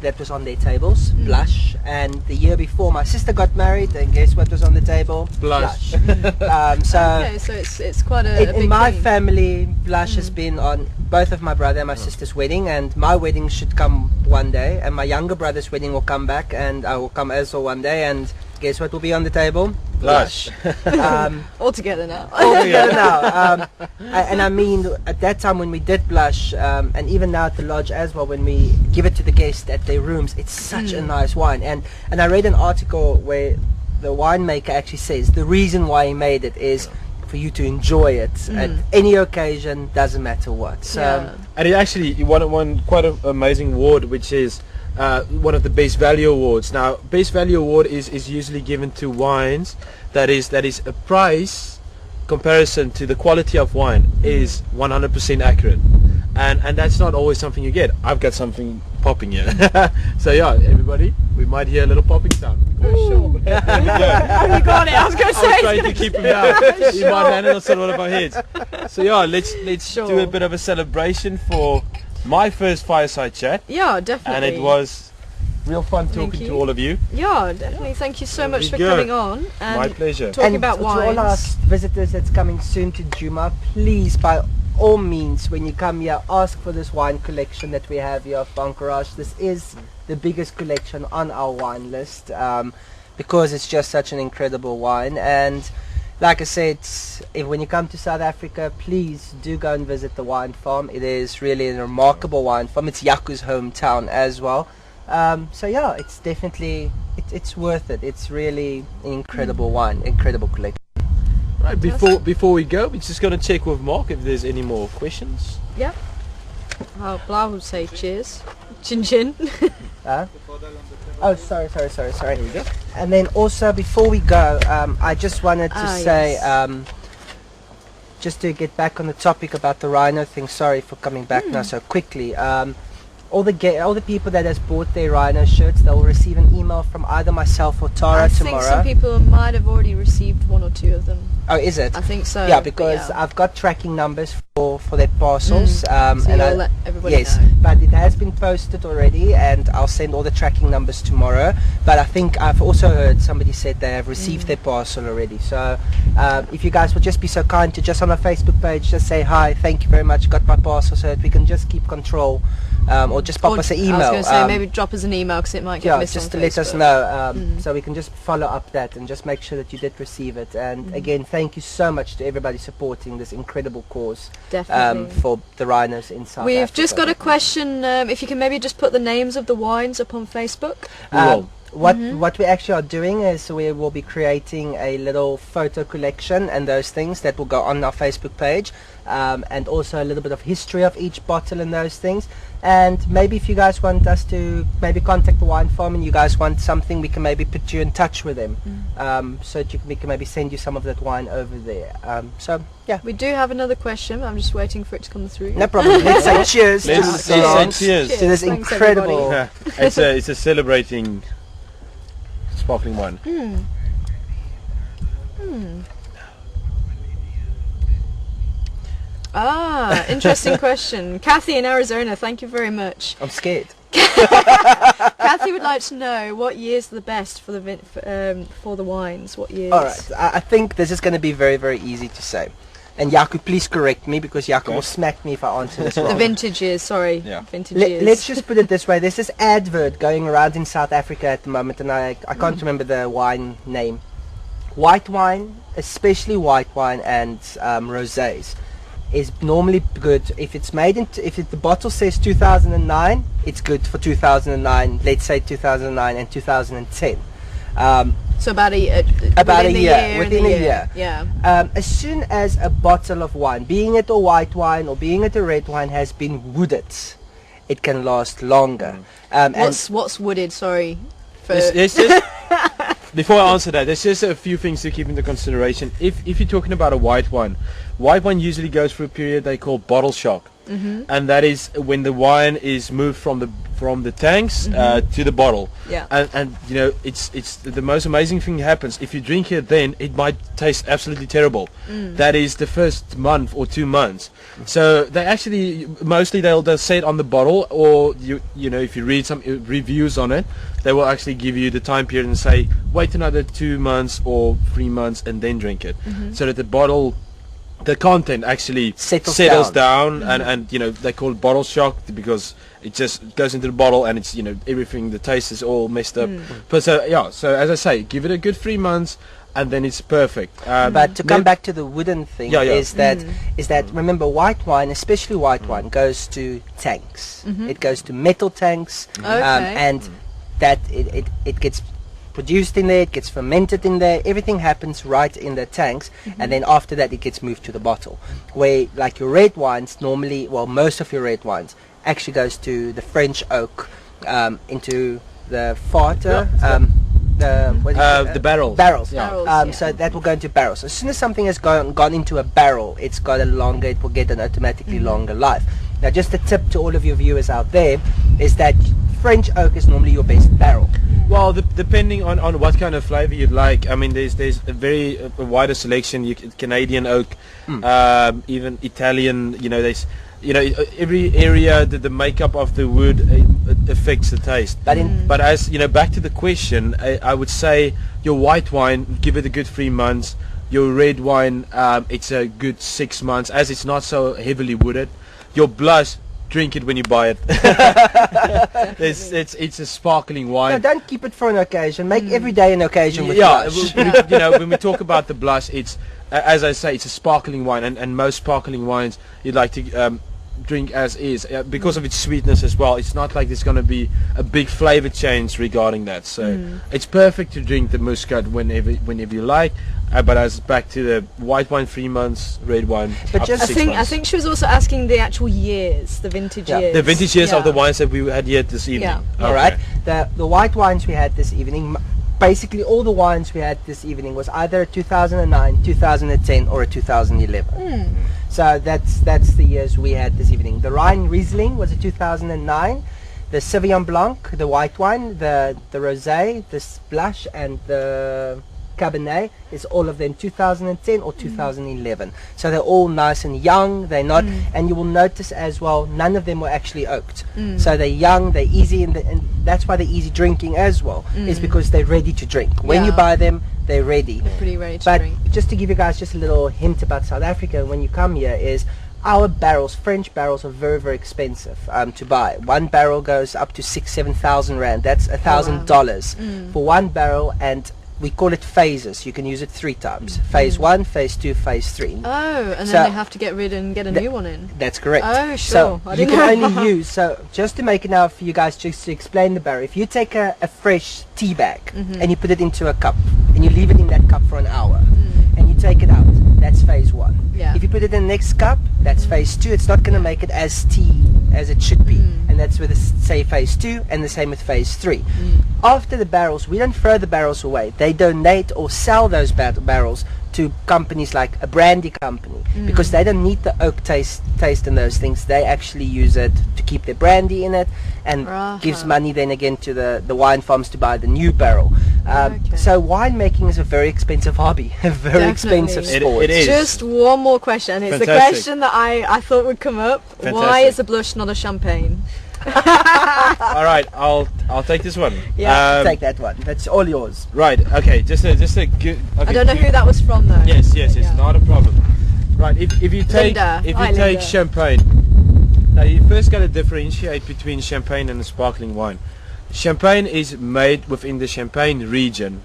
that was on their tables, blush, and the year before my sister got married, and guess what was on the table? Blush. So it's quite a big in my thing. family, blush has been on both of my brother and my sister's wedding, and my wedding should come one day, and my younger brother's wedding will come back, and I will come as well one day, and guess what will be on the table? Blush. All together now. Altogether now. And I mean, at that time when we did blush, and even now at the lodge as well, when we give it to the guests at their rooms, it's such a nice wine. And I read an article where the winemaker actually says the reason why he made it is for you to enjoy it at any occasion, doesn't matter what. So, And it actually won quite an amazing award, which is one of the best value awards. Now, best value award is usually given to wines that is a price comparison to the quality of wine is 100% accurate, and that's not always something you get. I've got something popping here. So yeah, everybody, we might hear a little popping sound. Sure. You got it. I was going to I say. was trying to keep him down. He might land on some of our heads. So yeah, let's do a bit of a celebration for my first fireside chat. Yeah, definitely. And it was real fun Thank talking you. to all of you. Yeah, definitely. Thank you so There much we for go. coming on and My pleasure. talking and about to all our wines. visitors that's coming soon to Juma, please, by all means, when you come here, ask for this wine collection that we have here of Bonkeraads. This is the biggest collection on our wine list, because it's just such an incredible wine. And like I said, when you come to South Africa, please do go and visit the wine farm. It is really a remarkable wine farm. It's Jaco's hometown as well. So yeah, it's definitely, it's worth it. It's really an incredible wine, incredible collection. Right, before we go, we're just going to check with Mark if there's any more questions. Yeah. Blah would say cheers. Chin chin. Oh, sorry. Here we go. And then also, before we go, I just wanted to say, yes. just to get back on the topic about the rhino thing. Sorry for coming back now so quickly. All the people that has bought their rhino shirts, they'll receive an email from either myself or Tara I tomorrow. think some people might have already received one or two of them. Oh, is it? I think so. Yeah, but because yeah. I've got tracking numbers for their parcels. So and you'll I, let everybody yes, know. but it has been posted already, and I'll send all the tracking numbers tomorrow. But I think I've also heard somebody said they have received their parcel already. So if you guys would just be so kind to just on our Facebook page just say hi, thank you very much, got my parcel, so that we can just keep control, or just pop us an email. I was going to say maybe drop us an email because it might get missed just on to let us Facebook. know, so we can just follow up that and just make sure that you did receive it. And again, thank you so much to everybody supporting this incredible cause Definitely. for the rhinos in South We've Africa. just got a question. If you can maybe just put the names of the wines up on Facebook. What we actually are doing is we will be creating a little photo collection and those things that will go on our Facebook page, and also a little bit of history of each bottle and those things. And maybe if you guys want us to maybe contact the wine farm and you guys want something, we can maybe put you in touch with them, so that we can maybe send you some of that wine over there. So yeah, We do have another question. I'm just waiting for it to come through. no problem. Let's say cheers to Let's the say Lance, cheers. to this Thanks, incredible. It's a celebrating sparkling wine. Interesting question. Kathy in Arizona, thank you very much. I'm scared. Kathy would like to know what year's the best for the for the wines. What years? All right, I think this is going to be very, very easy to say. And Jaco, please correct me, because Jaco will smack me if I answer this wrong. The vintage years, sorry. Yeah. Vintage years. Let's just put it this way. There's this advert going around in South Africa at the moment, and I can't remember the wine name. White wine, especially white wine and rosés, is normally good if it's made if the bottle says 2009, it's good for 2009. Let's say 2009 and 2010. So about a year. Within a year. Yeah. As soon as a bottle of wine, being it a white wine or being it a red wine, has been wooded, it can last longer. What's wooded? Sorry. Before I answer that, there's just a few things to keep into consideration. If you're talking about a white wine usually goes through a period they call bottle shock, and that is when the wine is moved from the tanks to the bottle. Yeah. And you know, it's the most amazing thing happens if you drink it. Then it might taste absolutely terrible. That is the first month or 2 months. So they actually mostly they'll say it on the bottle, or you know, if you read some reviews on it, they will actually give you the time period and say wait another 2 months or 3 months and then drink it, so that the bottle, the content actually settles down, and you know, they call it bottle shock because it just goes into the bottle and it's, you know, everything, the taste is all messed up. But so as I say, give it a good 3 months and then it's perfect. But to come back to the wooden thing, is that remember, white wine, especially white wine, goes to tanks. It goes to metal tanks, and that it gets produced in there, it gets fermented in there, everything happens right in the tanks, and then after that it gets moved to the bottle. Where like your red wines normally, well, most of your red wines actually goes to the French oak, into the farter, the barrels. Barrels. Yeah. So that will go into barrels. As soon as something has gone into a barrel, it will get an automatically longer life. Now, just a tip to all of your viewers out there is that French oak is normally your best barrel. Well, depending on what kind of flavor you'd like. I mean, there's a wider selection. Canadian oak, even Italian. You know, every area the makeup of the wood affects the taste. But as you know, back to the question, I would say your white wine, give it a good 3 months. Your red wine, it's a good 6 months, as it's not so heavily wooded. Your blush, drink it when you buy it. It's a sparkling wine. No, don't keep it for an occasion. Make every day an occasion with blush. You know, when we talk about the blush, it's as I say, it's a sparkling wine, and most sparkling wines you'd like to drink as is, because of its sweetness as well. It's not like there's going to be a big flavor change regarding that. So it's perfect to drink the muscat whenever you like. But as back to the white wine, 3 months, red wine, but up just to 6 months. I think she was also asking the actual years, the vintage years. The vintage years of the wines that we had here this evening. Yeah. All right. The white wines we had this evening, basically all the wines we had this evening was either a 2009, 2010, or a 2011. So that's the years we had this evening. The Rhine Riesling was a 2009. The Sauvignon Blanc, the white wine, the Rosé, the Blush, and the Cabernet is all of them 2010 or 2011. So they're all nice and young. They're not, and you will notice as well, none of them were actually oaked. So they're young, they're easy, and that's why they're easy drinking as well. Is because they're ready to drink. When you buy them, they're ready. They're pretty ready to but drink. just to give you guys just a little hint about South Africa, when you come here, is our barrels, French barrels, are very, very expensive to buy. One barrel goes up to 6,000-7,000 rand. That's $1,000 for one barrel, and we call it phases. You can use it 3 times. Phase 1, phase 2, phase 3. Oh, and then they have to get rid and get a new one in. That's correct. Oh, sure. So I you didn't can know. only use, so just to make it now for you guys, just to explain the barrel, if you take a fresh tea bag and you put it into a cup and you leave it in that cup for an hour and you take it out, that's phase 1. Yeah. If you put it in the next cup, that's phase 2. It's not going to make it as tea as it should be. And that's with, say, phase 2, and the same with phase 3. After the barrels, we don't throw the barrels away. They donate or sell those barrels to companies like a brandy company, because they don't need the oak taste in those things. They actually use it to keep their brandy in it, and gives money then again to the wine farms to buy the new barrel. So winemaking is a very expensive hobby, a very expensive sport. It is. Just one more question. It's the question that I thought would come up. Why is a blush not a champagne? All right, I'll take this one. Yeah, take that one. That's all yours. Right. Okay. Just a good. Okay, I don't know who that was from though. Yes. It's not a problem. Right. If you take Linda. champagne, now you first got to differentiate between champagne and a sparkling wine. Champagne is made within the Champagne region,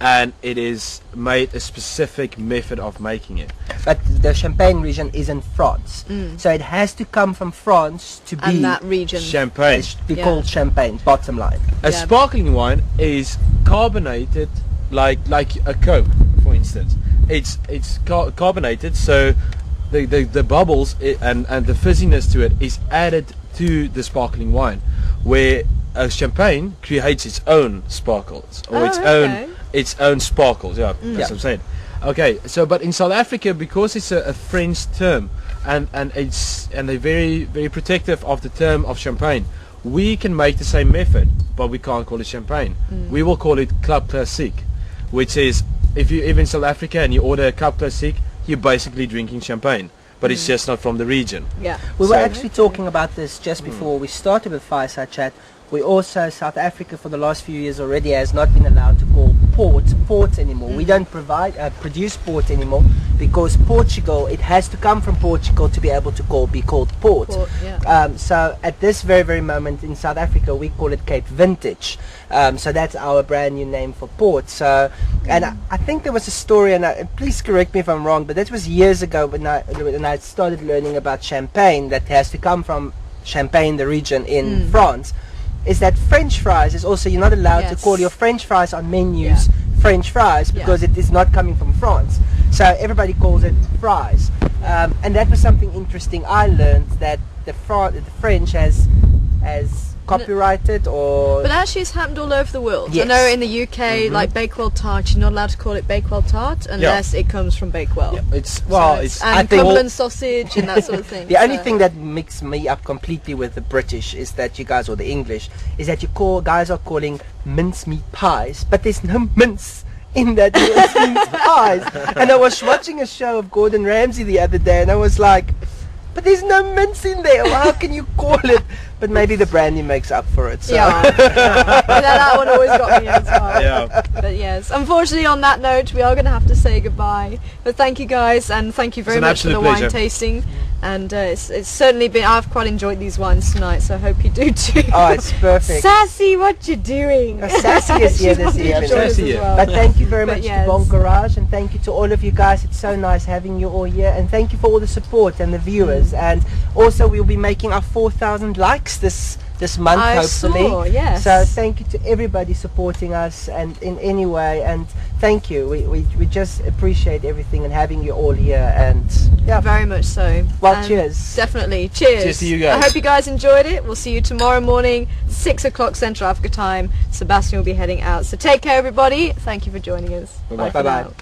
and it is made a specific method of making it. But the Champagne region is in France, so it has to come from France to be And that region. Champagne. be called champagne. Bottom line. A Yeah. sparkling wine is carbonated like a Coke, for instance. It's carbonated, so the bubbles and the fizziness to it is added to the sparkling wine, where a champagne creates its own sparkles or its own sparkles. Yeah, that's what I'm saying. Okay, so but in South Africa, because it's a French term, and they're very very protective of the term of champagne, we can make the same method, but we can't call it champagne. We will call it Club Classique, which is, if you live in South Africa and you order a Club Classique, you're basically drinking champagne, but it's just not from the region. Yeah. We were So- actually talking about this just before we started with Fireside Chat. We also, South Africa for the last few years already has not been allowed to call port anymore. We don't produce port anymore, because Portugal, it has to come from Portugal to be able to be called port. So at this very very moment in South Africa, we call it Cape Vintage. So that's our brand new name for port. So, and I think there was a story, and please correct me if I'm wrong, but that was years ago when I started learning about champagne, that has to come from Champagne, the region in France. Is that French fries is also, you're not allowed to call your French fries on menus French fries, because it is not coming from France. So everybody calls it fries. And that was something interesting I learned, that the French has copyrighted or... But actually it's happened all over the world. Yes. I know in the UK, like Bakewell tart, you're not allowed to call it Bakewell tart unless it comes from Bakewell. It's And Cumberland sausage and that sort of thing. The only thing that mixes me up completely with the British is that you guys, or the English, is that guys are calling mincemeat pies, but there's no mince in that mincemeat pies. And I was watching a show of Gordon Ramsay the other day, and I was like, but there's no mince in there. How can you call it? But maybe the brandy makes up for it. So. That one always got me as well. Yeah. But yes, unfortunately on that note, we are going to have to say goodbye. But thank you guys, and thank you very much for the wine pleasure. tasting. And it's certainly been, I've quite enjoyed these wines tonight, so I hope you do too. Oh, it's perfect. Sassy, what you doing? Sassy is here this evening. Sassy, yeah. But thank you very But much yes. to Bon Garage, and thank you to all of you guys. It's so nice having you all here, and thank you for all the support and the viewers. And also we'll be making our 4,000 likes this month, I hopefully. saw, yes. So thank you to everybody supporting us and in any way, and thank you. We just appreciate everything and having you all here, and yeah, Very much so. well, And cheers. Definitely. Cheers. Cheers to you guys. I hope you guys enjoyed it. We'll see you tomorrow morning, 6 o'clock Central Africa time. Sebastian will be heading out. So take care, everybody. Thank you for joining us. Bye-bye. for Bye-bye. now.